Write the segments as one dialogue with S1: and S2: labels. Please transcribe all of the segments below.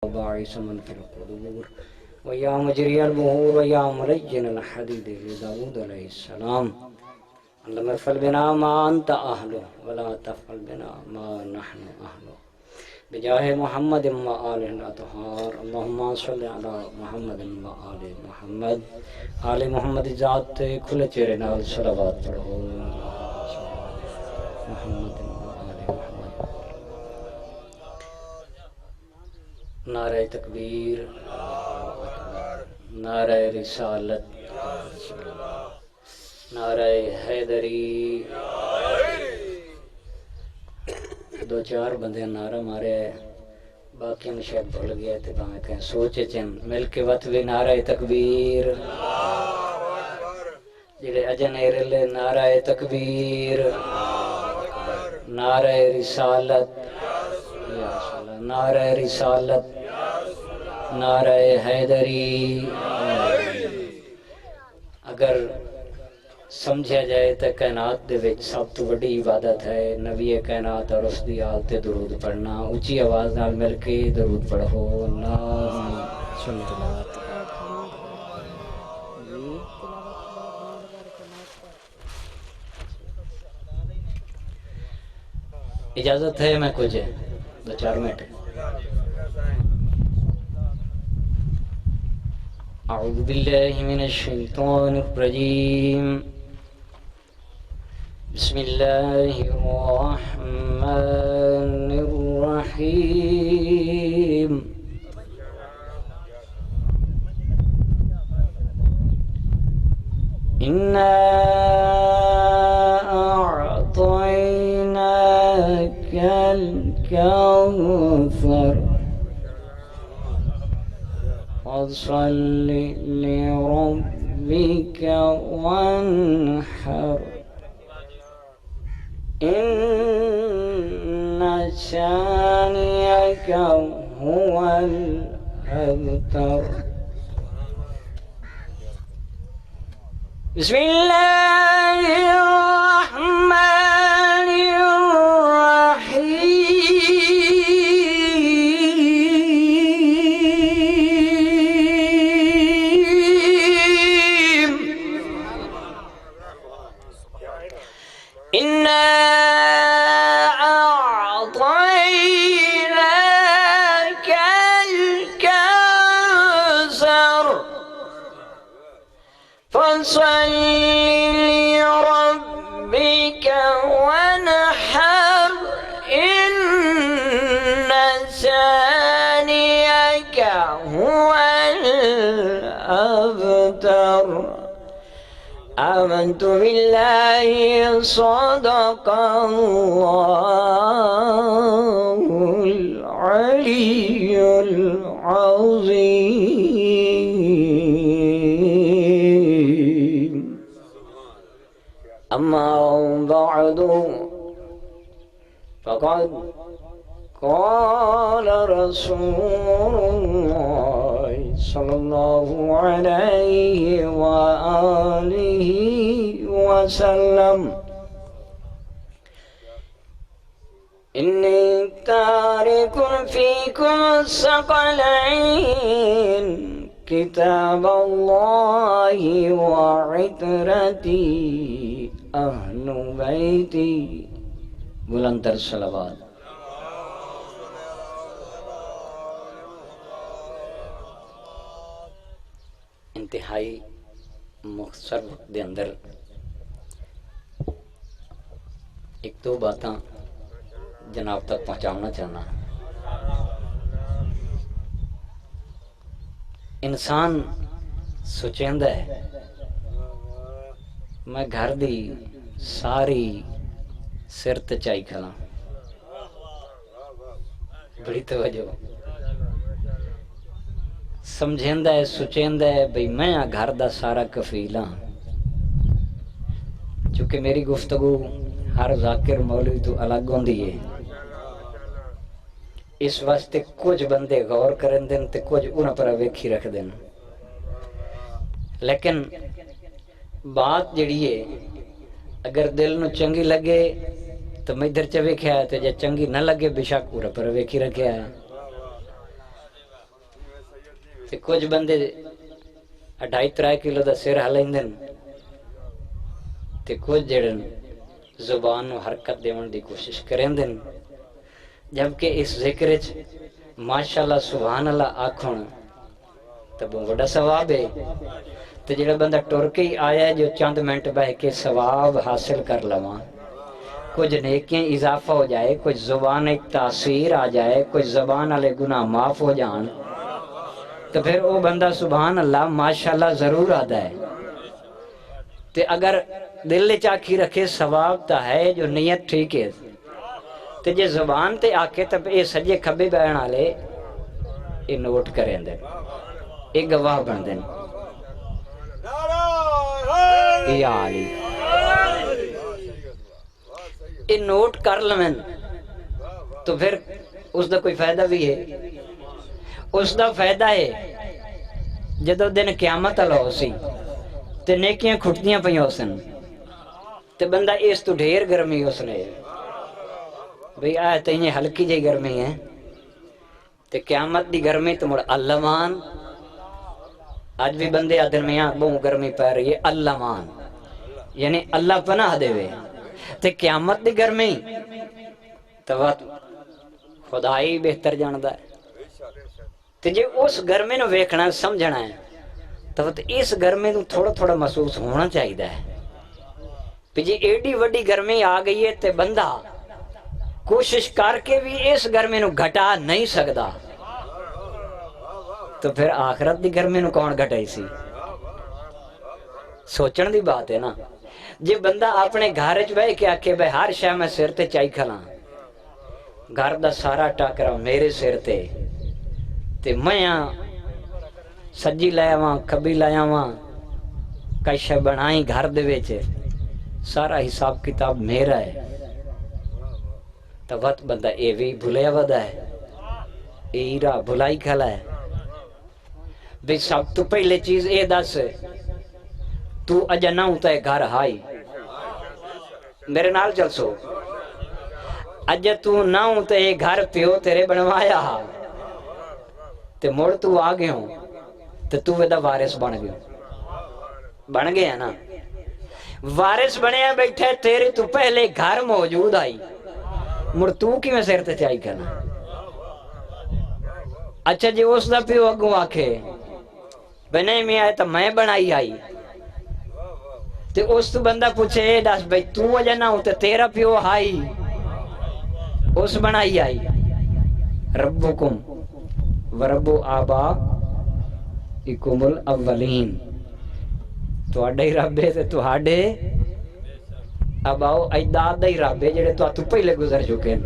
S1: باعث من في القدور ويا مجري البهور ويا ملين الحديد لداود عليه السلام اللهم افعل بنا ما أنت أهله ولا تفعل بنا ما نحن أهله بجاه محمد وآله الأطهار اللهم صل على محمد وآل محمد آل محمد ذات کھلے چہرے نال صلوات پڑھو محمد وآل محمد نعرہ تکبیر نعرہ رسالت نعرہ حیدری دو چار بندے نعرہ مارے باقی میں شاید بھول گیا تھے باہیں کہیں سوچے چن مل کے وقت بھی نعرہ تکبیر جڑے اجن ایرلے نعرہ تکبیر نعرہ رسالت نعرہ رسالت نعرہ حیدری اگر سمجھا جائے تو کائنات دے وچ سب تو بڑی عبادت ہے نبی کائنات اور اس دی آل تے درود پڑھنا اونچی آواز نال مل کے درود پڑھو اللہم صلی اللہ اجازت ہے میں کچھ دو چار منٹ اعوذ باللہ من الشیطان الرجیم بسم اللہ الرحمن الرحیم اِنَّا أعطيناك الكوثر فصل لربك وانحر إن شانئك هو الأبتر بسم الله الرحمن الرحيم إنا أعطيناك الكوثر فصل لربك وانحر إن شانئك هو الأبتر آمنت بالله صدق الله العلي العظيم أما بعد فقد قال رسول الله صلى الله عليه وآله وسلم إني تارك فيكم الثقلين كتاب الله وعترتي أهل بيتي بلندر صلوات انتہائی مختصر وقت دے اندر ایک دو باتاں جناب تک پہنچانا چاہنا انسان سوچیندہ ہے میں گھر دی ساری سر تچائی کھلا بڑی توجہ سمجھیندہ ہے سوچیندہ ہے بھئی میں گھر دا سارا کفیل ہاں چونکہ میری گفتگو ہر ذاکر مولوی تو الگ ہوندی ہے اس واسطے کچھ بندے غور کرن دن تے کچھ انہاں پر ویکھی رکھ دن لیکن بات جڑی ہے اگر دل نو چنگی لگے تو میں ادھر چ ویکھیا ہے تے جے چنگی نہ لگے بے شک پورا پر ویکھی رکھیا ہے تے کچھ بندے 2.5-3 کلو دا سر ہلیندن تے کچھ جڑن زبان نو حرکت دیون دی کوشش کریندن، جبکہ اس ذکر وچ ماشاءاللہ سبحان اللہ آکھن تے بہت بڑا ثواب ہے۔ تے جڑا بندہ ٹر کے ہی آیا ہے جو چند منٹ بہ کے ثواب حاصل کر لواں، کچھ نیکیاں اضافہ ہو جائے، کچھ زبان ایک تاثیر آ جائے، کچھ زبان والے گناہ معاف ہو جان، تو پھر وہ بندہ سبحان اللہ ماشاءاللہ ضرور آتا ہے۔ تے اگر دل چاکی رکھے ثواب تا ہے جو نیت ٹھیک ہے، تے جے زبان تے آکے تب اے سجے کھبے بیان والے اے نوٹ کریں دیں، اے گواہ بن دیں، اے آلی اے نوٹ کر لمن، تو پھر اس دا کوئی فائدہ بھی ہے۔ اس دا فائدہ ہے جدو دن قیامت اللہ ہو سی تے نیکیاں کھٹیاں پہ ہو سن تے بندہ اس تو ڈھیر گرمی ہو سنے بھئی آئے تے یہ ہلکی جی گرمی ہے تے قیامت دی گرمی تو مڑ اللہ مان۔ آج بھی بندے آدھر میں بہت گرمی پہ رہی ہے، اللہ مان یعنی اللہ پناہ دے وے، تے قیامت دی گرمی تو خدائی بہتر جاندہ ہے۔ تے جے اس گرمی نو ویکھنا سمجھنا ہے تو اس گرمی نو تھوڑا تھوڑا محسوس ہونا چاہیے ہے کہ جی ایڈی وڈی گرمی آ گئی ہے تے بندہ کوشش کر کے بھی اس گرمی نو گھٹا نہیں سکدا، تو پھر آخرت دی گرمی نو کون گھٹائی سی؟ سوچن دی بات ہے نا۔ جے بندہ اپنے گھر وچ بیٹھ کے آکھے بھائی ہر شے میں سر تے چائی کھلاں، گھر دا سارا ٹاکرا میرے سر تے میں سجی لایا وہاں کبھی لایا وہاں کئی شے بنائی گھر دے وچ، سارا حساب کتاب میرا ہے، تو وقت بندہ اے بھی بھولیا ودا ہے، اے ہیرا بھلائی کھلا ہے۔ بھئی سب تو پہلے چیز اے دس تو اجا نہ ہوتا ہے گھر ہائی، میرے نال چل سو، اجا تو نہ ہوتا ہے گھر پیو تیرے بنوایا تے مڑ تو آگے ہوں تے تو ویدہ وارث بن گیا نا، وارث بنے بیٹھے تیرے تو پہلے گھر موجود آئی، مڑ تو کی میں سیر تے چاہی کرنا؟ اچھا جی اس دا پیو اگوں آکھے بنے میں آئے تو میں بنائی آئی، تے اس تو بندہ پوچھے اے دس بھئی تو وجہ نہ ہوتے تیرا پیو ہائی اس بنائی آئی، ربکم ورب آبائکم الاولین، تو اڈے ہی رب ہے تو اڈے اباؤ اجداد دے رب ہے جڑے تو پہلے گزر چکے ہیں۔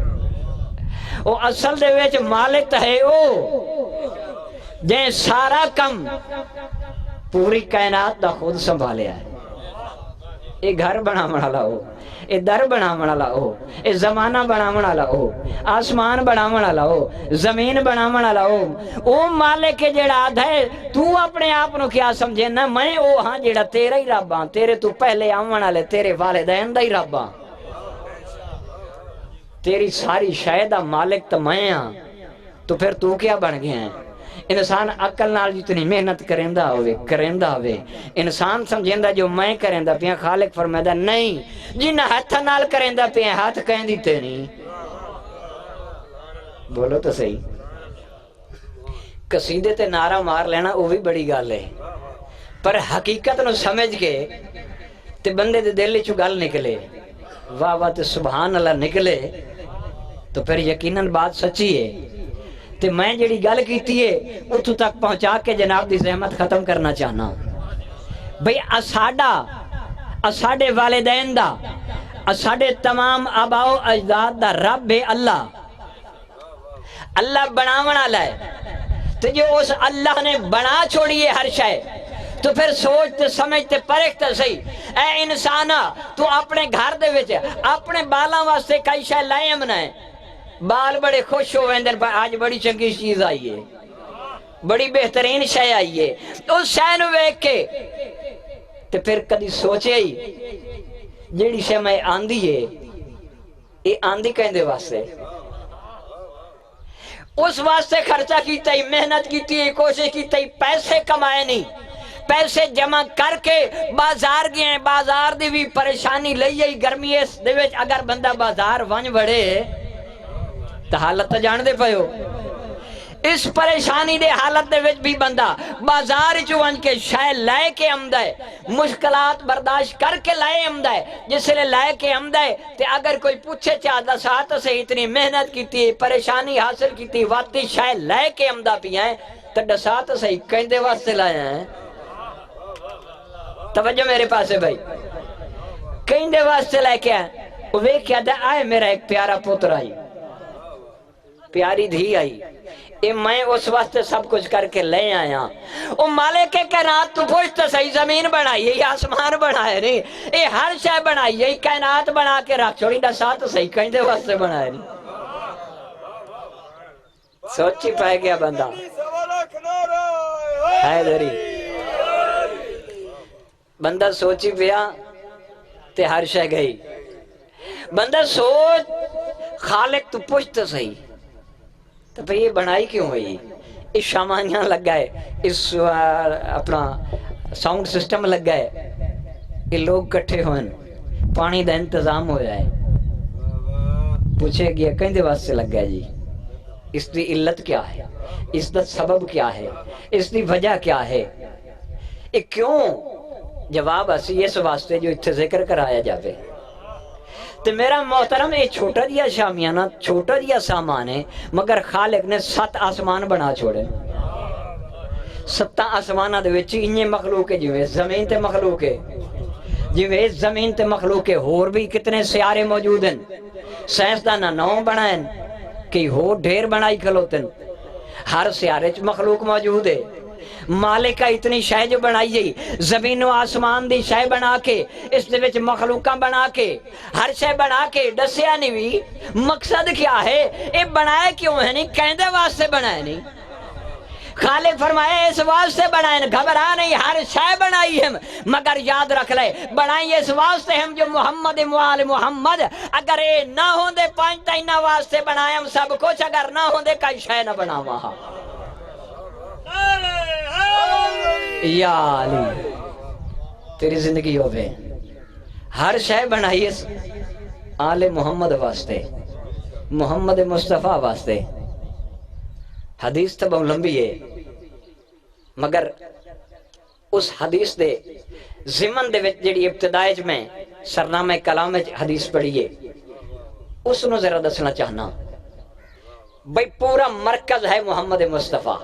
S1: او اصل دے وچ مالک ہے او جے سارا کم پوری کائنات دا خود سنبھالیا ہے۔ اے گھر بنا والا ہو، اے در بنا والا ہو، اے زمانہ بنا والا ہو، آسمان بنا والا ہو، زمین بنا والا ہو، او مالک جڑا آدھا ہے تو اپنے آپ نو کیا سمجھے نا میں او ہاں جڑا تیرا ہی رب ہاں، تیرے تو پہلے آون والے تیرے والدین دا ہی رب ہاں، تیری ساری شے دا مالک تو میں ہاں، تو پھر تو کیا بن گیا ہے؟ انسان عقل نال جتنی محنت کریندا ہوئے انسان سمجھیندا جو میں کریندا پیا، خالق فرمائدا نہیں جنہ ہاتھ نال کریندا پیا ہاتھ کہیں دیتے نہیں۔ بولو تو صحیح، قصیدے تے نعرہ مار لینا وہ بھی بڑی گل ہے، پر حقیقت نو سمجھ کے تے بندے دے دل چوں گل نکلے واہ واہ تے سبحان اللہ نکلے تو پھر یقیناً بات سچی ہے۔ تے میں جڑی گل کیتی ہے اتو تک پہنچا کے جناب دی زحمت ختم کرنا چاہنا بھئی اساڑے والدین دا اساڑے تمام آباؤ اجداد دا رب ہے اللہ، اللہ بناون والا ہے، تو جو اس اللہ نے بنا چھوڑی ہے ہر شے تو پھر سوچتے سمجھتے پرکھتے صحیح اے انسانا تو اپنے گھر دے وچ اپنے بالاں واسطے کئی شے لائے منائے، بال بڑے خوش ہو ویندن آج بڑی چنگی چیز آئی ہے، بڑی بہترین شے آئی ہے، اس شے نو ویکھ کے تے پھر کدی سوچے ہی جیڑی شے میں آندھی ہے یہ آندھی کہندے واسطے اس واسطے خرچہ کیتا ہی، محنت کیتی ہے، کوشش کیتا ہی، پیسے کمائے نہیں، پیسے جمع کر کے بازار گئے ہیں، بازار دی بھی پریشانی لئی ہے گرمی اس دے وچ اگر بندہ بازار ونج بڑے تو حالت تو جان دے پہو، اس پریشانی دے حالت دے وچ بھی بندہ بازار چو ونج کے شے لائے کے آمدا ہے، مشکلات برداشت کر کے لائے آمدا ہے، جس لئے لائے کے آمدا ہے تے اگر کوئی پوچھے چاہتا ساتھ سے اتنی محنت کیتی پریشانی حاصل کیتی واتی شے لائے کے آمدا پی ہیں تو دسات سے کہندے واسطے لائے ہیں، توجہ میرے پاس ہے بھائی، کہندے واسطے لائے کے آئے، وہ کیا دا آئے میرا ایک پیارا پتر آئی، پیاری دھی آئی، اے میں اس واسطے سب کچھ کر کے لے آیا، او مالک کائنات تو پوچھتا صحیح زمین بنائی ہے، آسمان بنائے نہیں، اے ہر شے بنائی ہے، کائنات بنا کے رکھ چھوڑی دا ساتھ صحیح کہندے واسطے بنائے نہیں، سوچی پائے گیا بندہ حیدری بندہ سوچی پیا تے ہر شے گئی، بندہ سوچ خالق تو پوچھتا صحیح تو پھر یہ بنائی کیوں ہوئی، اس شامانیاں لگ گئے، اس اپنا ساؤنڈ سسٹم لگ گئے، یہ لوگ کٹھے ہوئیں، پانی دا انتظام ہو جائے، پوچھے گیا کہیں دے واسطے لگ گئے جی، اس دی علت کیا ہے، اس دا سبب کیا ہے، اس دی وجہ کیا ہے، یہ کیوں، جواب اسی اس واسطے جو اتھے ذکر کرایا جاوے، تو میرا محترم یہ چھوٹا دیا شامیانہ چھوٹا دیا سامان ہے، مگر خالق نے 7 آسمان بنا چھوڑے، 7 آسمانہ دے وچی انہیں مخلوق ہے جویں زمین تے مخلوق ہے، جویں زمین تے مخلوق ہے، اور بھی کتنے سیارے موجود ہیں، سائنسدانہ 9 بنائیں کہ ہو ڈھیر بنائی کھلوتن، ہر سیارے چ مخلوق موجود ہے، مالک کا اتنی شے جو بنائی جئی، زمین و آسمان دی شے بنا کے، اس دے وچ مخلوقاں بنا کے، ہر شے بنا کے دسیا نہیں بھی، مقصد کیا ہے، اے بنائے کیوں ہے نہیں، کہندے واسطے بنائے نہیں، خالق فرمائے اس واسطے بنائیں، گھبرا نہیں، ہر شے بنائی ہم، مگر یاد رکھ لے بنائی اس واسطے ہم جو محمد موال محمد، اگر اے نہ ہوں دے 5 تینہ واسطے بنائے ہم سب کچھ، اگر نہ ہوں دے کئی شے نہ بناوا، یا علی تیری زندگی ہوئے، ہر شے بنائی اس آل محمد واسطے، محمد مصطفیٰ واسطے، حدیث تو بہت لمبی ہے، مگر اس حدیث دے ضمن دے وچ جڑی ابتدائج میں سرنامہ کلام حدیث پڑھی ہے، اس نو ذرا دسنا چاہنا، بھئی پورا مرکز ہے محمد مصطفیٰ،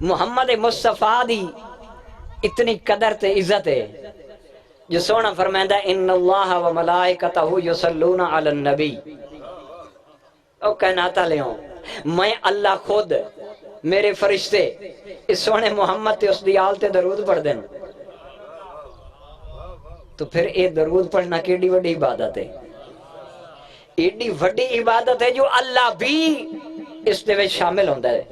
S1: محمد مصطفیٰ دی اتنی قدر تے عزت ہے، جو سونا فرمائندہ ان اللہ و ملائکتہ یصلون علی النبی، او کائناتا لے ہوں، میں اللہ خود میرے فرشتے اس سونے محمد تے اس دیال تے درود پڑھ دیں، تو پھر اے درود پڑھنا کیڑی وڈی عبادت ہے، ایڈی وڈی عبادت ہے جو اللہ بھی اس دے وچ شامل ہوندہ ہے،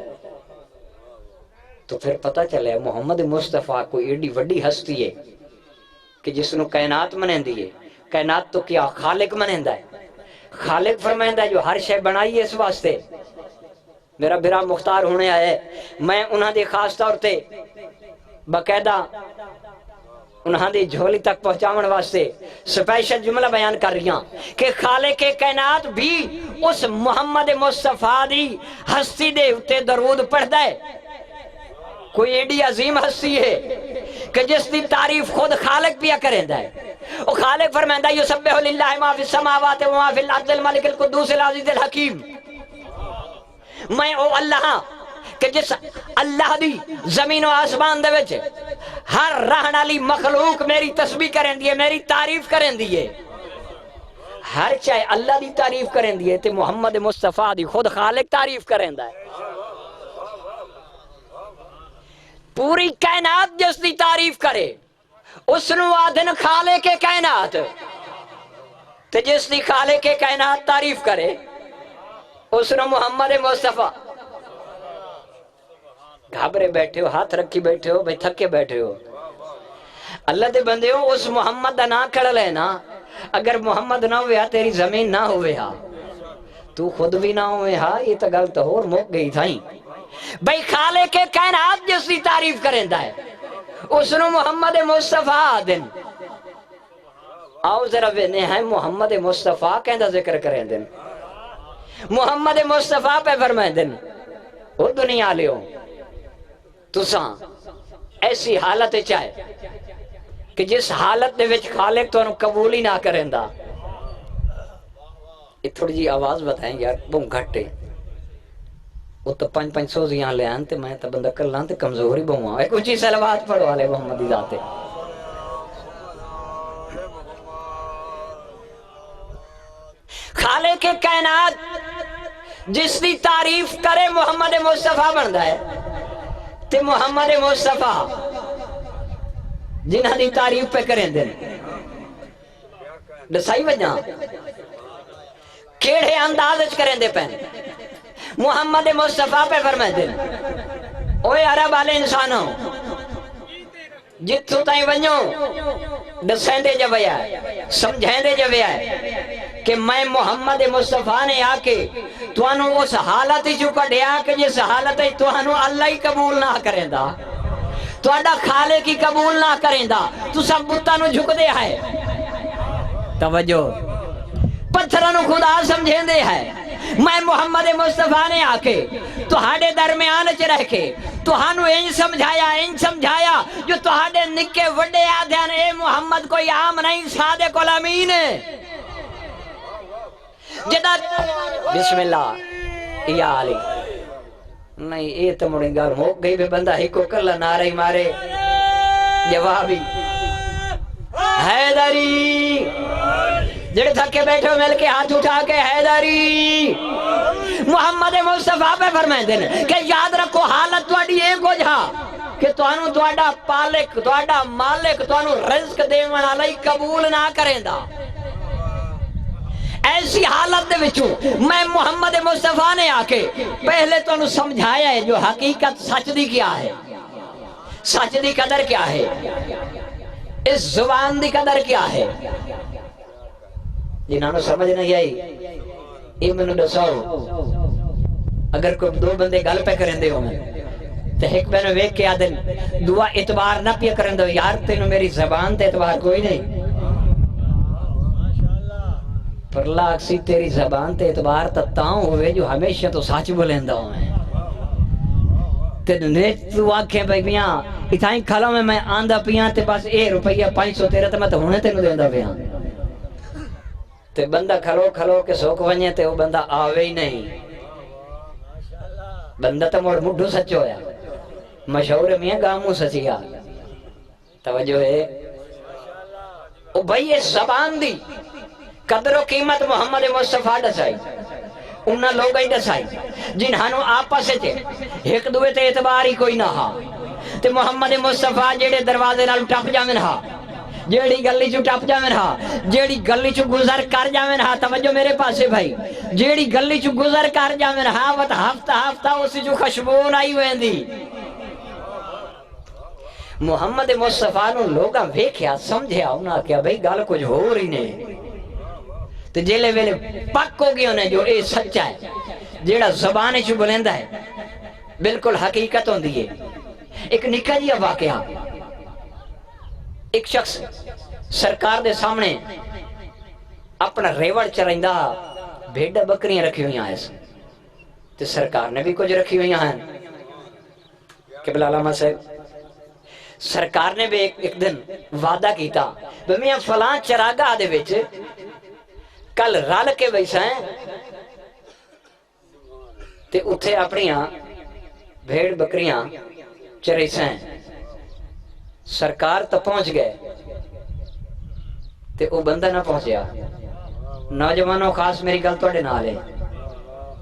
S1: تو پھر پتہ چلے محمد مصطفیٰ کوئی ایڈی وڈی ہستی ہے کہ جس نو کائنات منین دیئے، کائنات تو کیا خالق منین ہے، خالق فرمائندہ جو ہر شے بنائی ہے اس واسطے، میرا برا مختار ہونے آئے، میں انہاں دی خاص طور تے باقاعدہ انہاں دی جھولی تک پہنچاون واسطے سپیشل جملہ بیان کر رہی ہاں کہ خالق کائنات بھی اس محمد مصطفیٰ دی ہستی دے اتے درود پڑھدا ہے، کوئی ایڈی عظیم ہستی ہے کہ جس دی تعریف خود خالق پیا کریں دا ہے، وہ خالق فرمائندہ یسبح للہ ما فی السماوات و ما فی الارض الملک القدوس العزیز الحکیم، میں او اللہ کہ جس اللہ دی زمین و آسمان دے وچ ہر رہن والی مخلوق میری تسبیح کریں دیئے، میری تعریف کریں دیئے، ہر چاہے اللہ دی تعریف کریں دیئے تے محمد مصطفیٰ دی خود خالق تعریف کریں دا ہے، پوری کائنات جس دی تعریف کرے اس نو آدھن خالق کائنات، تے جس دی خالق کائنات تعریف کرے اس نو محمد مصطفیٰ، گھابرے بیٹھے ہو، ہاتھ رکھی بیٹھے ہو، بھئی تھکے بیٹھے ہو، اللہ دے بندے ہو اس محمد دا نہ کھڑ لینا، اگر محمد نہ ہویا تیری زمین نہ ہویا، تو خود بھی نہ ہوئے ہاں یہ تو گل تو اور مک گئی تھا بھئی خالق کائنات جس کی تعریف کریں ہے اس نے محمد مصطفیٰ دن آؤ ذرا وینے ہیں محمد مصطفیٰ کہندہ ذکر کریں دن محمد مصطفیٰ پہ فرمائیں دن وہ دنیا لیو تساں ایسی حالت چاہے کہ جس حالت دے وچ خالق تو انہوں قبول ہی نہ کریں دا یہ تھوڑی جی آواز بتائیں یار بہت گھٹے وہ تو 500 زیاں لے آن تے میں تو بندہ کر لان تے کمزوری بہوں ایک اچھی سلوات پڑھو والے محمدی ذاتے خالق کائنات جس دی تعریف کرے محمد مصطفیٰ بندہ ہے تے محمد مصطفیٰ جنہاں دی تعریف پہ کریں دن دسائی وجہ کیڑے انداز کریں دے پہن محمد مصطفیٰ پہ فرمائے دن اوے عرب والے انسانوں جتوں تائیں ونجوں دسیں دے جب ہے سمجھیں دے جب ہے کہ میں محمد مصطفیٰ نے آکے توانوں اس حالت ہی چکا دیا کہ جس حالت ہی توانوں اللہ ہی قبول نہ کریں دا تو اڈا خالق ہی قبول نہ کریں دا تو سب بتانوں جھک دے ہے توجہ پتھرانوں خدا سمجھیں دے ہے میں محمد مصطفیٰ نے آکے تو ہاڑے درمیان چ رہ کے تو ہانو این سمجھایا جو تو ہاڑے نکے وڈے آدھیان اے محمد کوئی عام نہیں صادق الامین جدا بسم اللہ یا علی نہیں یہ تو مڑی گال ہو گئی بھی بندہ ہی کو کر نعرہ مارے جوابی حیدری جڑے تھکے بیٹھے مل کے ہاتھ اٹھا کے حیدری محمد مصطفیٰ پہ فرمائیں دن کہ یاد رکھو حالت تواڈی ایک ہو جا کہ توانو تواڈا پالک تواڈا مالک توانو رزق دیون والا ہی قبول نہ کریں دا ایسی حالت دے وچوں میں محمد مصطفیٰ نے آکے پہلے تو انہوں سمجھایا ہے جو حقیقت سچ دی کیا ہے سچ دی قدر کیا ہے اس زبان دی قدر کیا ہے جنہوں نے سمجھ نہیں آئی یہ میں نے دساؤ اگر کوئی دو بندے گل پہ کریں دے ہو میں تو ایک میں نے ویک کے آدن دعا اعتبار نہ پیا کریں دو یار تینوں میری زبان تے اعتبار کوئی نہیں پر اللہ اکسی تیری زبان تے اعتبار تتاؤں ہوئے جو ہمیشہ تو ساچ بولیں ہوں میں تینے تو آنکھیں بھائی بیاں اتھائیں کھلوں میں آندہ پیاں تے بس روپیہ 500 تیرہ تے میں تو ہونے تینوں دیندہ پیاں تے بندہ کھلو کے سوک ونجے تے وہ بندہ آوے ہی نہیں بندہ تو موڑ مڈھو سچو ہے مشہور میاں گاموں سچیا توجہ ہے او بھائی یہ زبان دی قدر و قیمت محمد مصطفیٰ ڈسائی انہاں لوگ ہی ڈسائی جنہانوں آپا سے تھے ایک دوے تے اعتبار ہی کوئی نہ ہا تے محمد مصطفیٰ جیڑے دروازے نال ٹپ جاویں ہا جیڑی گلی چو ٹپ جاویں ہا جیڑی گلی چو گزر کر جاویں ہا توجہ میرے پاسے بھائی جیڑی گلی چو گزر کر جاویں ہا وت ہفتہ اسی جو خوشبو آئی ویندی محمد مصطفیٰ نو لوگاں ویکھیا سمجھیا انہاں کیا بھئی گل کچھ ہو رہی نہیں تو جیلے ویلے پک ہو گئی انہیں جو اے سچا ہے جیڑا زبانے چو بلندہ ہے بالکل حقیقت ہوں دیئے ایک نکا جی واقعہ ایک شخص سرکار دے سامنے اپنا ریوڑ چرائندہ بھیڑ بکریاں رکھی ہوئی ہیں تو سرکار نے بھی کچھ رکھی ہوئی ہیں قبلہ علامہ صاحب سرکار نے بھی ایک دن وعدہ کیتا میں فلاں چراگاہ دے وچ کل رل کے بیسا ہیں تے اتھے اپنیاں بھیڑ بکریاں چریسا ہیں سرکار تو پہنچ گئے تے وہ بندہ نہ پہنچیا نوجوانوں خاص میری گل توڑے نہ لے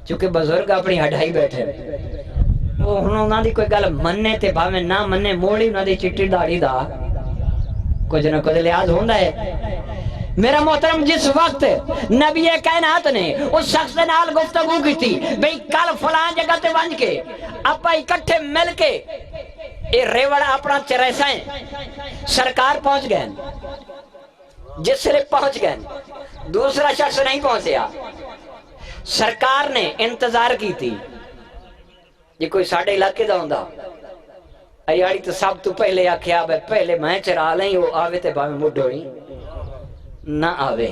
S1: چونکہ بزرگ اپنی ہڈائی بیٹھے وہ انہوں دی کوئی گل مننے تے بھاویں نہ مننے موڑی انہوں دی چٹی داڑی دا کچھ نہ کچھ لحاظ ہوندہ ہے میرا محترم جس وقت نبی کائنات نے اس شخص سے نال گفتگو کی تھی بھئی کل فلان جگہ تے ونج کے اپا اکٹھے مل کے اے ریوڑ اپنا چریسائیں سرکار پہنچ گئے جس سے پہنچ گئے دوسرا شخص نہیں پہنچیا سرکار نے انتظار کی تھی جی کوئی ساڑھے علاقے دا ہوندا ایاڑی تو سب تو پہلے آکھیا بے پہلے میں چرا لیں وہ آوے تے باویں مڈو ہی نہ آوے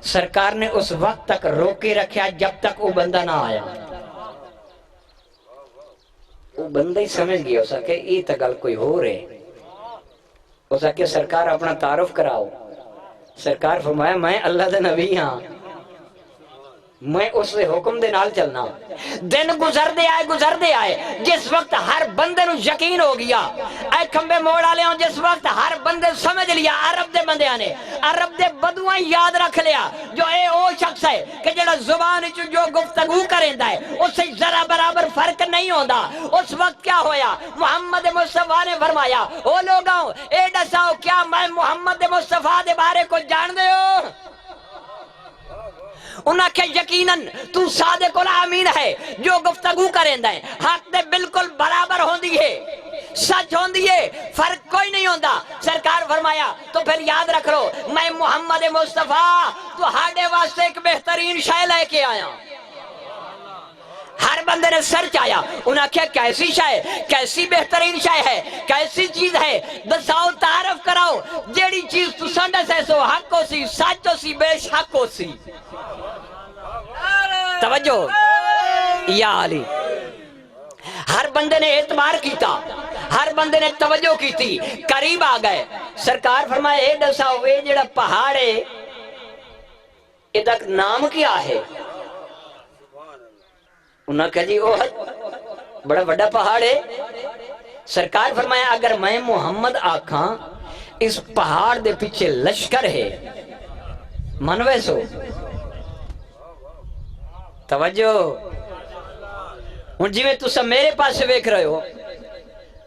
S1: سرکار نے اس وقت تک روکے رکھیا جب تک وہ بندہ نہ آیا وہ بندہ ہی سمجھ گیا اسا کہ یہ تا گل کوئی ہو رہے اسا کہ سرکار اپنا تعارف کراؤ سرکار فرمایا میں اللہ دے نبی ہاں میں اس سے حکم دے نال چلنا دن گزر دے آئے جس وقت ہر بندے نو یقین ہو گیا اے کھمبے موڑ آلے ہوں جس وقت ہر بندے سمجھ لیا عرب دے بندے آنے عرب دے بدوائیں یاد رکھ لیا جو اے او شخص ہے کہ جڑا زبان جو گفتگو کریں ہے اس سے ذرا برابر فرق نہیں ہوتا اس وقت کیا ہویا محمد مصطفیٰ نے فرمایا او لوگاں اے دساؤ کیا میں محمد مصطفیٰ دے بارے کو جان دے ہو انہاں کہ یقیناً تو صادق الامین ہے جو گفتگو کریں ہے حق دے بالکل برابر ہوندی ہے سچ ہوندی ہے فرق کوئی نہیں ہوندا سرکار فرمایا تو پھر یاد رکھ لو میں محمد مصطفیٰ تو ہاڑے واسطے ایک بہترین شے لے کے آیا ہر بندے نے سر چایا انہاں کیا کیسی شے کیسی بہترین شے ہے کیسی چیز ہے دساؤ تعارف کراؤ جیڑی چیز تو سنڈے سے سو حق ہو سی سچ ہو سی بے شک ہو سی توجہ یا علی ہر بندے نے اعتبار کیتا ہر بندے نے توجہ کی تھی قریب آ گئے سرکار فرمائے اے دساؤ اے جڑا پہاڑ ہے ادھر نام کیا ہے انہاں کہا جی اوہد بڑا بڑا پہاڑ ہے سرکار فرمایا اگر میں محمد آکھاں اس پہاڑ دے پیچھے لشکر ہے منوے سو توجہ ہن جی میں تسا میرے پاسے ویکھ رہے ہو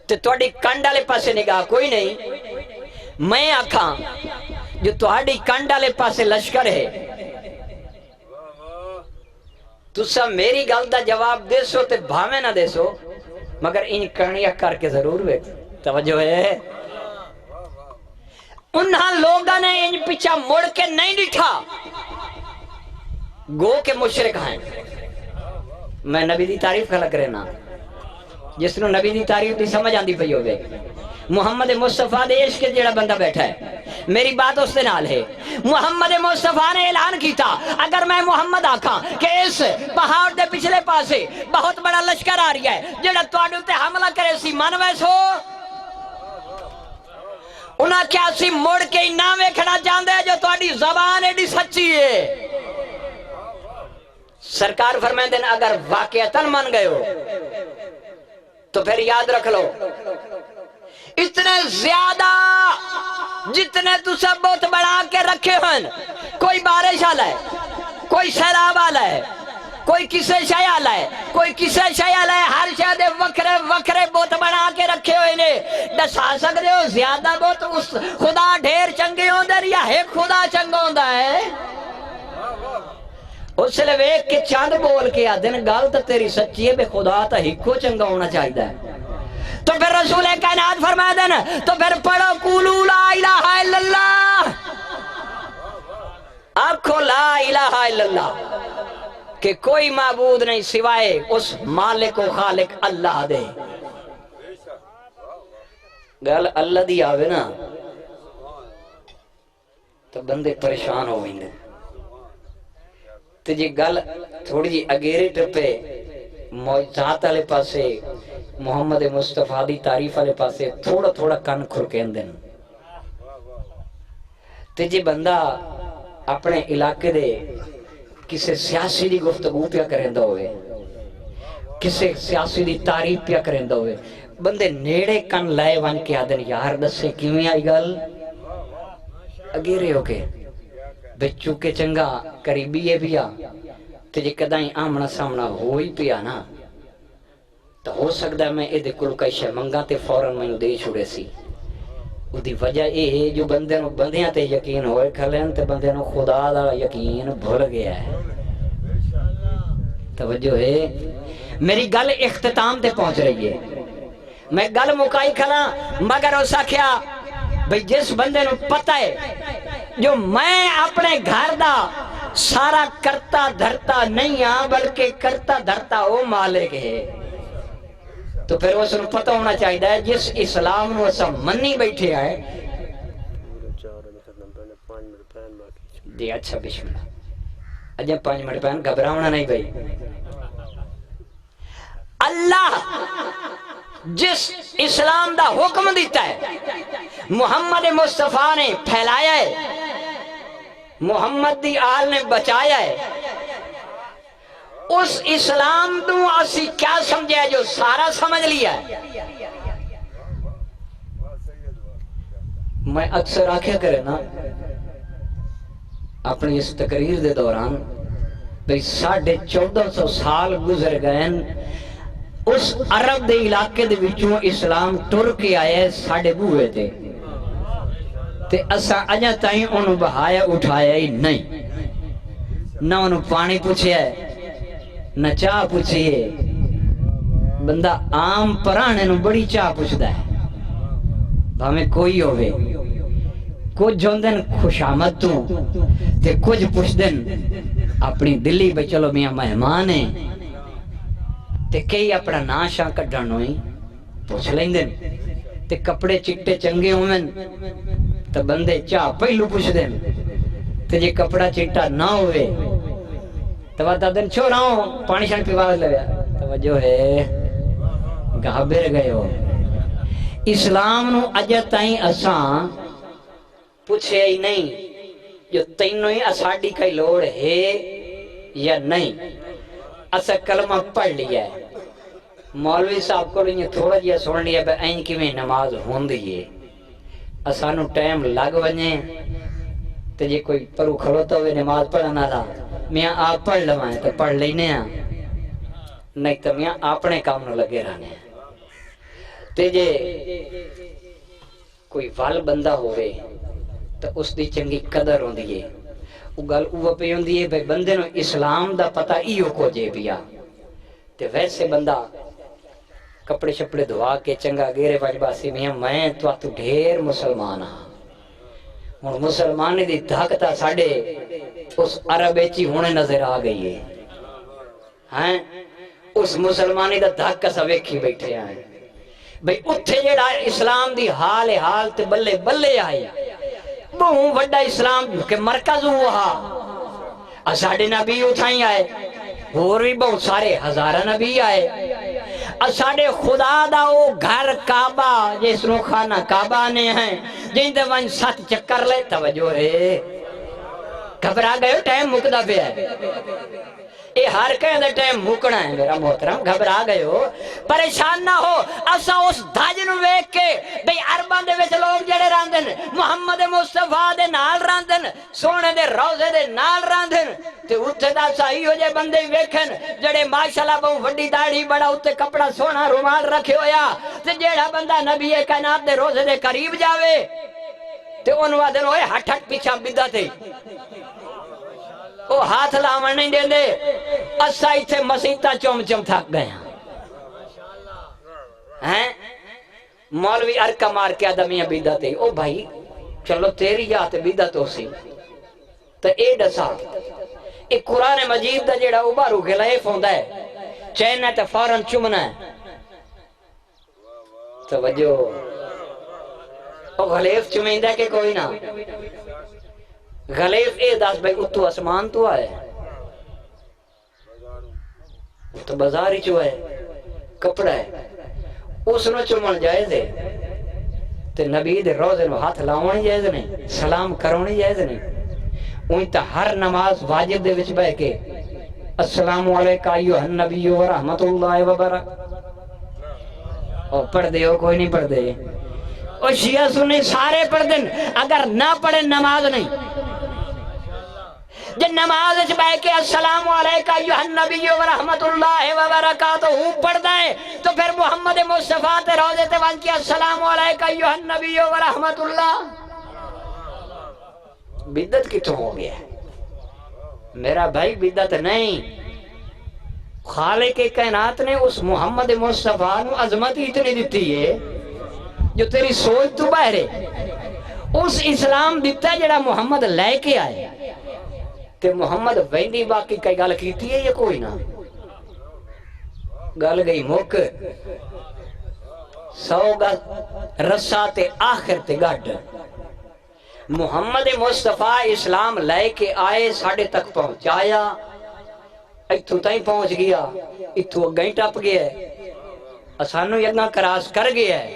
S1: تے تواڈی کنڈ والے پاسے نگاہ کوئی نہیں میں آکھاں جو تواڈی کنڈ والے پاسے لشکر ہے تسا میری گل دا جواب دے سو تے بھاویں نہ دے سو مگر ان کہانیاں کر کے ضرور ویکھ توجہ ہے انہاں لوگاں نے ان پیچھے مڑ کے نہیں ڈٹھا گو کے مشرک ہیں میں نبی دی تعریف کھلا کرے نا جس نے نبی دی تعریف دی سمجھ آندی پئی ہوگی محمد مصطفیٰ دے عشق جڑا بندہ بیٹھا ہے میری بات اس دے نال ہے محمد مصطفیٰ نے اعلان کیتا اگر میں محمد آکھاں کہ اس پہاڑ دے پچھلے پاسے بہت بڑا لشکر آ رہی ہے جڑا تواڈے تے حملہ کرے سی من ویسو انہاں کیا سی مڑ کے نہ ویکھنا چاہندے جو تواڈی زبان ایڈی سچی ہے سرکار فرمائیں دن اگر واقعتاً من گئے ہو تو پھر یاد رکھ لو اتنے زیادہ جتنے تو سب بہت بڑھا کے رکھے ہیں کوئی بارش آلا ہے کوئی سیلاب آلا ہے کوئی کسے شے آلا ہے کوئی کسے شے آلا ہے ہر شے دے وکھرے وکھرے بہت بڑھا کے رکھے ہوئے نے دسا سکتے ہو زیادہ بہت اس خدا ڈھیر چنگے ہوں در یا ایک خدا چنگا ہوں ہے اس لئے ویک کے چاند بول کے آدھن گال تا تیری سچی ہے بے خدا تا ہکو چنگا ہونا چاہیے ہے تو پھر رسول کائنات فرما دینا تو پھر پڑھو قولو لا الہ الا اللہ آنکھو لا الہ الا اللہ کہ کوئی معبود نہیں سوائے اس مالک و خالق اللہ دے گل اللہ دی آوے نا تو بندے پریشان ہو گئے تو جی گل تھوڑی جی اگیرے ٹپے معجزات والے پاسے محمد مصطفیٰ دی تعریف والے پاسے تھوڑا تھوڑا کن کھرکین دن تو جی بندہ اپنے علاقے دے کسے سیاسی دی گفتگو پیا کریں دا ہوئے کسے سیاسی دی تعریف پیا کریں دا ہوئے بندے نیڑے کن لائے وان کے آدن یار دسے کیویں آئی گل اگیرے ہو کے بچو کے چنگا قریبی ہے پیا تو جی کدائیں آمنا سامنا ہوئی پیا نا تو ہو سکتا ہے میں ایدے کل کئی شے منگا تے فوراں میں دے چھوڑے سی وہ دی وجہ اے ہے جو بندے نو بندیاں تے یقین ہوئے کھلیں تے بندے نو خدا دا یقین بھول گیا ہے توجہ ہے میری گل اختتام تے پہنچ رہی ہے میں گل مکائی کھلا مگر ہو سکیا بھئی جس بندے نو پتہ ہے جو میں اپنے گھر دا سارا کرتا دھرتا نہیں ہاں بلکہ کرتا دھرتا وہ مالک ہے. تو پھر اس کو پتہ ہونا چاہیے جس اسلام نو اسا منی بیٹھے آئے جی. اچھا بسم اللہ. اجے 5 منٹ پہن گھبراونا نہیں بھائی. اللہ جس اسلام دا حکم دیتا ہے محمد مصطفیٰ نے پھیلایا ہے, محمد دی آل نے بچایا ہے, اس اسلام تو اسی کیا سمجھے جو سارا سمجھ لیا ہے. میں اکثر آکھیا کرے نا اپنی اس تقریر دے دوران بھئی 1450 سال گزر گئے اس عرب دے علاقے دے وچوں اسلام ٹر کے آئے ساڑھے بوئے تھے تے اسا اجا تائیں انہوں بہایا اٹھایا ہی نہیں, نہ انہوں پانی پوچھے نہ چاہ پوچھئے. بندہ عام پرانے نو بڑی چاہ پوچھتا ہے بھامیں کوئی ہوئے. کچھ جوندن خوش آمد تو تے کچھ پوچھ دن اپنی دلی بے چلو میاں مہمان ہیں تے کئی اپنا ناشاں کڈھن ہوئی پوچھ لیں دن تے کپڑے چٹے چنگے ہوئیں تے بندے چاہ پہلو پوچھ دن تے جے کپڑا چٹا نہ ہوئے تو وہ دن چھو رہا ہوں پانی شان پیواز لگیا توجہ ہے گھابر گئے ہو. اسلام نو اجا تائیں اساں پوچھے ہی نہیں جو تینوں ہی اساڑی کئی لوڑ ہے یا نہیں. اسا کلمہ پڑھ لیا ہے, مولوی صاحب کو لئے تھوڑا جیا سن لیا بے این کی میں نماز ہوندی ہے. اسانو ٹائم لگ ونجیں تے جے کوئی پرو کھڑوتا ہوئے نماز پڑھنا تھا میاں آپ پڑھ لوائیں تو پڑھ لینے ہیں, نہیں تو میاں اپنے کام نہ لگے رہنے ہیں. تے جے کوئی وال بندہ ہوئے تو اس دی چنگی قدر ہوندی ہے. وہ گل اوہ پہ ہوندی ہے بھئی بندے نو اسلام دا پتہ ایو کو جے بیا تے ویسے بندہ کپڑے شپڑے دھوا کے چنگا گیرے باسی میاں میں تو ڈھیر مسلمان ہاں. اور مسلمانی دی دھاکتا ساڑے اس عرب ایچی ہونے نظر آ گئی ہے. اس مسلمانی دا دھاکہ سا ویکھی بیٹھے آئے بھئی اتھے جیڑا اسلام دی حال تے بلے بلے آئی بہوں وڈا اسلام کے مرکز ہوا. ساڑھے نبی اتھائیں آئے اور بھی بہت سارے ہزارہ نبی آئے. ساڑھے خدا دا او گھر کعبہ جس نو خانہ کعبہ نے ہیں جن دے ون 7 چکر لے توجہ ہے. گھبرا گئے ٹائم مکدہ پہ ہے اے ہر کہیں دے ٹائم مکنا ہے میرا محترم. گھبرا گئے ہو پریشان نہ ہو. اسا اس دھاجن ویک کے بھئی عربان دے وچ لوگ جڑے راندن محمد مصطفیٰ دے نال راندن سونے دے روزے دے نال راندن تے اتھے دا صحیح ہو جائے بندے ویکھن جڑے ماشاءاللہ بہوں وڈی داڑھی بڑا اتھے کپڑا سونا رومال رکھے ہویا تے جیڑا بندہ نبی کائنات دے روزے دے قریب جاوے تے انہوں دن ہوئے ہٹ ہٹ پیچھا بدہ تھے وہ ہاتھ لاون نہیں دیں دے. اسا ایتھے مسیطہ چوم چوم تھک گئے ہیں. مولوی ارکا مار کے آدمیاں بیدہ تے او بھائی چلو تیری جات بیدہ تو سی تو اے ڈسا اے قرآن مجید دا جیڑا اوبارو غلیف ہوندہ ہے چینہ تے فوراں چمنا ہے. توجہ او غلیف چمیندہ کہ کوئی نہ غلیف اے داس بھائی اتو اسمان تو آئے تو بازاری چو ہے کپڑا ہے اس نو چمن جائز ہے تے نبی دے روزے نو ہاتھ لاؤنی جائز نہیں سلام کرونی جائز نہیں. انہی تا ہر نماز واجب دے وچ بے کے السلام علیکہ ایوہ النبی و رحمت اللہ وبرکاتہ اور پڑھ دے ہو کوئی نہیں پڑھ دے اور شیعہ سنی سارے پڑھ دیں اگر نہ پڑھیں نماز نہیں. جن نماز اچھ بے کے السلام علیکہ ایوہ النبی و رحمت اللہ وبرکاتہ ہوں پڑھ دیں تو پھر محمد مصطفیٰ تے روزے تے وان کی السلام علیکہ ایوہ النبی و رحمت اللہ. بدت کتوں ہو گیا میرا بھائی؟ بدت نہیں. خالق کائنات نے اس محمد مصطفیٰ نو عظمت اتنی دیتی ہے جو تیری سوچ تو باہر ہے. اس اسلام دیتا ہے جڑا محمد لے کے آئے تے محمد ویندی باقی کئی گل کیتی ہے یا کوئی نہ گل گئی مک 100 گل رسا تے آخر تے گڈ محمد مصطفیٰ اسلام لے کے آئے ساڑھے تک پہنچایا اتھو تائیں پہنچ گیا اتھو اگیں ٹپ گیا ہے اسانو یگاں کراس کر گیا ہے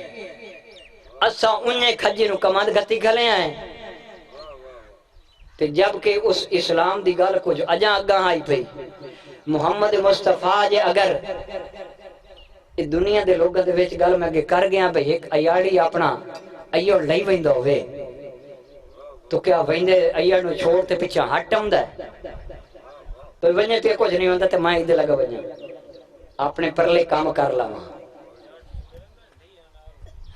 S1: اساں انہیں کھجی نو کمند گھتی کھلے ہیں تے جب کہ اس اسلام دی گل کچھ اجاں اگاں آئی پئی محمد مصطفیٰ جے اگر دنیا دے لوگوں دے وچ گل میں کر گیا بھئی ایک ایاڑی اپنا ایڑ لئی ویندا ہوئے تو کیا ویندے ایڑ نو چھوڑ تے پیچھے ہٹ ہوندا ہے تو ونجے تے کچھ نہیں ہوندا تے میں ادھر لگا ونجا اپنے پرلے کام کر لاواں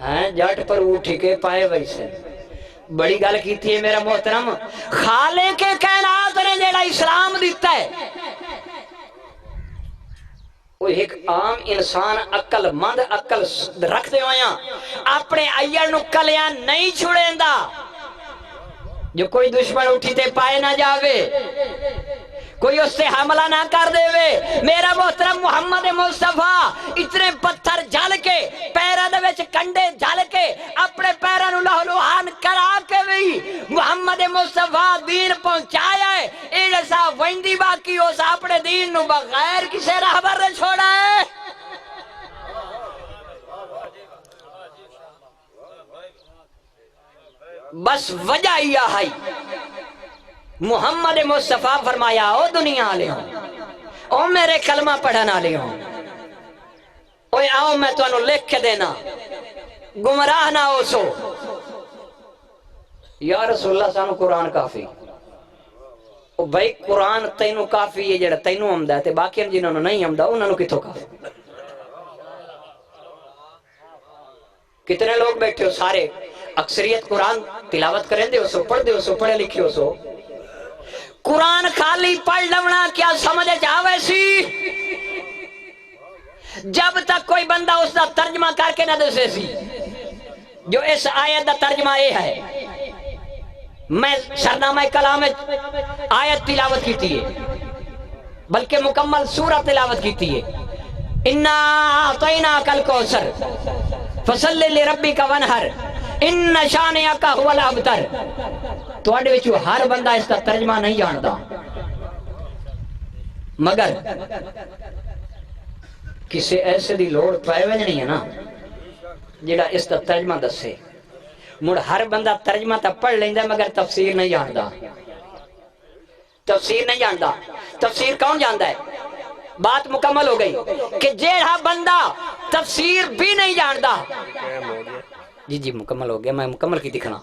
S1: ہیں جٹ پر اٹھ کے پائے ویسے بڑی گل کیتی ہے میرا محترم خالق کائنات نے جڑا اسلام دیتا ہے وہ ایک عام انسان عقل مند عقل رکھتے ہویا اپنے ایڑ نو کلیاں نہیں چھڑیندا جو کوئی دشمن اٹھی تے پائے نہ جاوے کوئی اس سے حملہ نہ کر دے وے میرا محترم محمد مصطفیٰ اتنے پتھر جھل کے پیرہ دے وچ کنڈے جھل کے اپنے پیرہ نو لہو لوہان کرا کے بھی محمد مصطفیٰ دین پہنچایا ہے ایڈے سا ویندی باقی ہو سا اپنے دین نو بغیر کسے رہبر نے چھوڑا ہے بس وجہ یہ ہے محمد مصطفیٰ فرمایا او دنیا آلے ہوں او میرے کلمہ پڑھنا آلے ہوں اوے آؤ میں تو انہوں لکھ کے دینا گمراہ نہ ہو سو یا رسول اللہ سانو قرآن کافی او بھائی قرآن تینوں کافی ہے جڑا تینوں ہمدہ ہے تے باقی جنہوں نے نہیں ہمدہ انہوں نے کتھوں کافی کتنے لوگ بیٹھے ہو سارے اکثریت قرآن تلاوت کریں دے ہو سو پڑھ دے ہو سو پڑھے لکھے ہو سو قرآن خالی پڑھ لونا کیا سمجھے جاوے سی جب تک کوئی بندہ اس دا ترجمہ کر کے نہ دسے سی جو اس آیت دا ترجمہ یہ ہے میں سرنامہ کلام آیت تلاوت کیتی ہے بلکہ مکمل سورہ تلاوت کیتی ہے اِنَّا اَعْطَيْنَاكَ الْكَوْثَرَ فَصَلِّ لِرَبِّكَ وَانْحَرْ ان شانئک هو الابتر تواڈے وچوں ہر بندہ اس کا ترجمہ نہیں جاندا مگر کسی ایسے دی لوڑ پائے نہیں ہے نا جڑا اس کا ترجمہ دسے مڑ ہر بندہ ترجمہ تا پڑھ لیندا مگر تفسیر نہیں جاندا تفسیر نہیں جاندا تفسیر کون جاندا ہے بات مکمل ہو گئی کہ جیڑا بندہ تفسیر بھی نہیں جاندا جی مکمل ہو گیا میں مکمل کی دکھنا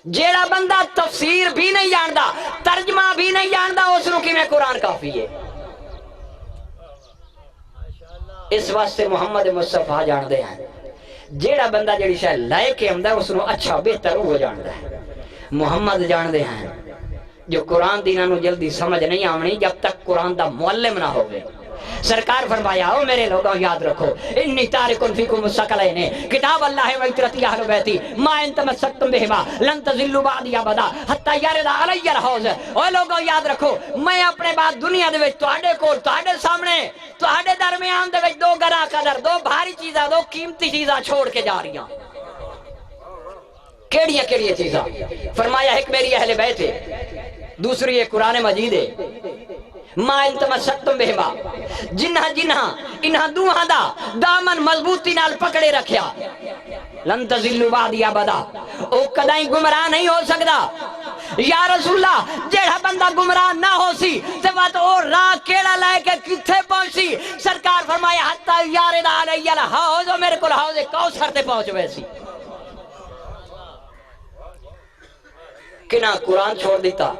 S1: جیڑا بندہ تفسیر بھی نہیں جاندا ترجمہ بھی نہیں جاندا اس نو کی میں قرآن کافی ہے اس واسطے محمد مصطفیٰ جان دے ہیں جیڑا بندہ جیڑی شاید لائے کے ہمدہ اس نو اچھا بہتر وہ جاندا ہے محمد جان دے ہیں جو قرآن دینہ نو جلدی سمجھ نہیں آمنی جب تک قرآن دا معلم نہ ہوئے سرکار فرمایا ہو میرے لوگوں یاد رکھو انی تارکن فیکم الثقلین کتاب اللہ و عترتی اہل بیتی ما ان تمسکتم بہما لن تضلوا بعدی ابدا حتی یرد علی الحوض او لوگوں یاد رکھو میں اپنے بعد دنیا دے وچ تواڈے کول تواڈے سامنے تواڈے درمیان دے وچ دو گراں قدر دو بھاری چیزاں دو قیمتی چیزاں چھوڑ کے جا رہی ہیں کیڑیاں کیڑیاں چیزاں فرمایا ایک میری اہل بیت ہے دوسری یہ قرآن مجید ہے ما ان تمسکتم بہما جنہاں انہاں دوہاں دا دامن مضبوطی نال پکڑے رکھیا لن تضلوا بعدی ابدا او کدائیں گمراہ نہیں ہو سکدا یا رسول اللہ جیڑا بندہ گمراہ نہ ہو سی تے بات او راہ کیڑا لے کے کتھے پہنچی سرکار فرمایا حتی یارد علی الحوض میرے کول حوض کوثر تے پہنچ ویسی کنا قرآن چھوڑ دیتا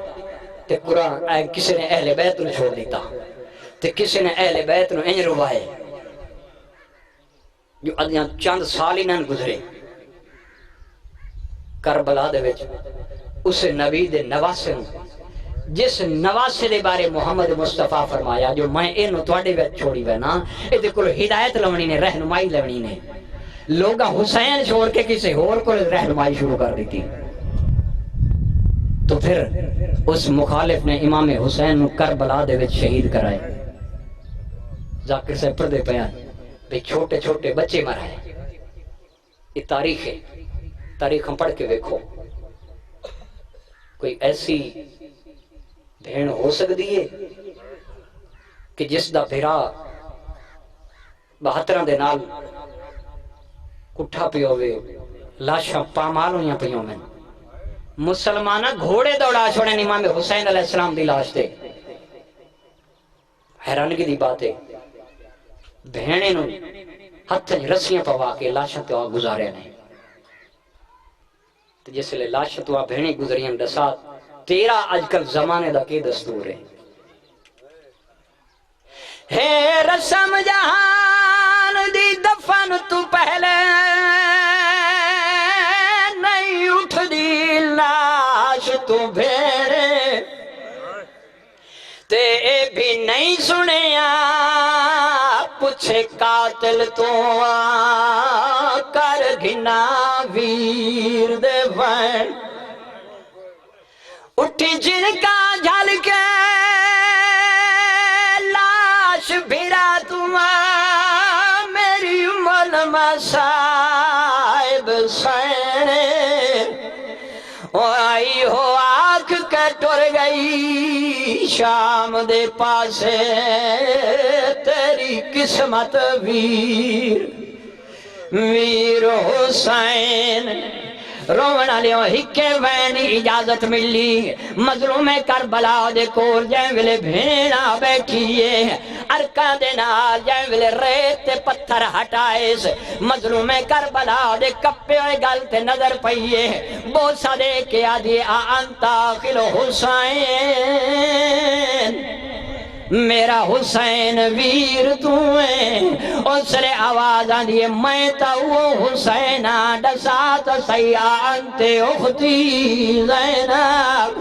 S1: تے قرآن کسی نے اہل بیت نو چھوڑ دیتا تے کسی نے اہل بیت نو انج روائے جو ادیاں چند سال ہی نہ گزرے کربلا دے وچ اس نبی دے نواسے جس نواسے دے بارے محمد مصطفیٰ فرمایا جو میں اینو تواڈے وچ چھوڑی وے نا اے دے کول ہدایت لونی نے رہنمائی لونی نے لوگاں حسین چھوڑ کے کسی اور کو رہنمائی شروع کر دیتی تو پھر اس مخالف نے امام حسین نو کربلا دے وچ شہید کرائے. ذاکر صاحب پڑھدے پیا بھئی چھوٹے چھوٹے بچے مرائے. یہ تاریخ ہے، تاریخ ہم پڑھ کے دیکھو. کوئی ایسی بھین ہو سکتی ہے کہ جس دا بھرا 72 دے نال کٹھا پہ ہوئے، لاشاں پامال ہویاں پہ ہوئے. مسلمانہ گھوڑے دوڑا چھوڑے امام حسین علیہ السلام دی لاش دے. حیرانگی دی بات ہے، بہنے نو ہتھ رسیاں پوا کے لاشاں تو گزارے نہیں. جس لئے لاشاں تو بہنے گزریاں دسات تیرا آج کل زمانے دا کی دستور ہے. ہے رسم جہان دی دفن تو پہلے نہیں اٹھ دی لاش تو بھیڑے تے بھی نہیں سنیا پوچھے قاتل تو کر گھنا ویر دے بین اٹھی جن کا جھل کے بھیرا تم میری من مسائب سینے آئی ہو آنکھ کے ٹر گئی شام دے پاسے تیری قسمت ویر ویر حسین. رونا لیو ہکے وینی اجازت ملی مظلوم کربلا دے کول جائیں ویلے بھینا بیٹھیے ارکان دے نال جائیں ویلے ریت تے پتھر ہٹائیس مظلوم کربلا دے کپے ہوئے گلتے نظر پئیے بوسا دے کے آدھی آنتا خلو حسین میرا حسین ویر تو ہے. اس نے آواز آدھی میں تا وہ حسینہ ڈسات سیانتے اختی زینب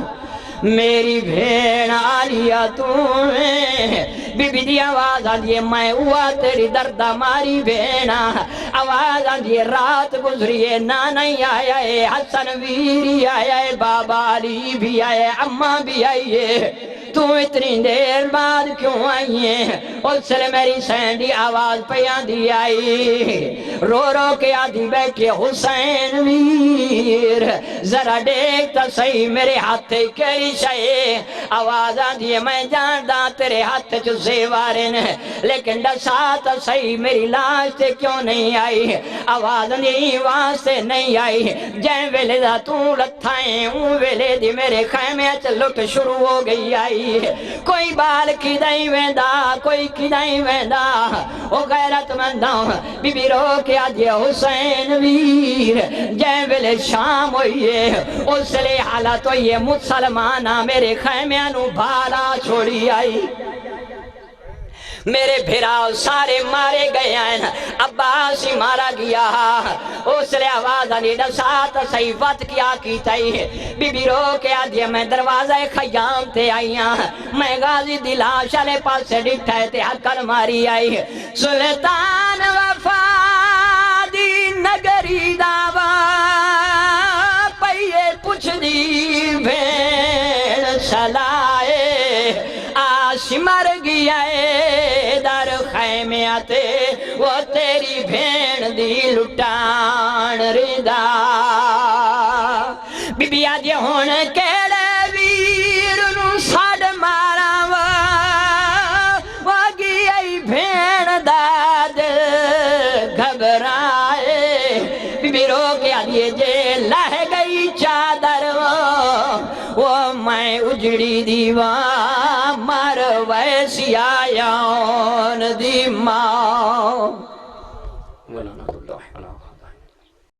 S1: میری بھین آلیا تو ہے. بی بی دی آواز آدھی میں ہوا تیری دردہ ماری بھینا. آواز آدھی رات گزریے نانائی آیا ہے حسن ویری آیا ہے بابا علی بھی آیا ہے اممہ بھی آئی ہے تو اتنی دیر بعد کیوں آئی ہیں. اس نے میری سینڈی آواز پیان دی آئی رو رو کے آدھی بیٹھے حسین ویر ذرا دیکھتا صحیح میرے ہاتھ کیری شاہے. آواز آدھی میں جاندہ تیرے ہاتھ جو زیوارن لیکن ڈسات صحیح میری لاش سے کیوں نہیں آئی. آواز نہیں واسطے نہیں آئی جائیں ویلے دا تو لتھائیں اون ویلے دی میرے خیمے چلوٹ شروع ہو گئی آئی. کوئی بال کی دائیں ویندہ کوئی کی دائیں ویندہ او غیرت مندہ بی بی رو کے آجے حسین ویر جائیں ویلے شام ہوئیے اس لئے حالت ہوئیے مسلمانہ میرے خیمیانو بھالا چھوڑی آئی. میرے بھیراؤ سارے مارے گئے ہیں عباس ہی مارا گیا. اس لئے آواز علی ڈسات سیفت کیا کی تائی بی بی رو کے آدھے میں دروازہ خیام تے آئیاں میں غازی دلاش علی پاس سے ڈٹھائے تے حکر ماری آئی. سلطان وفادی نگری دعویٰ پئیے پوچھ دی بھین سلائے آش مر گیا ہے در خیمے آتے وہ تیری بھین دی لٹان ردا. بی بی آجے ہون کیڑے ویر نو ساڑ مارا واگی ای بھین داد گھبرائے. بی بی رو کے آجے جے لہ گئی چادر وہ میں اجڑی دیوان مر ویسی آیان دی ماں.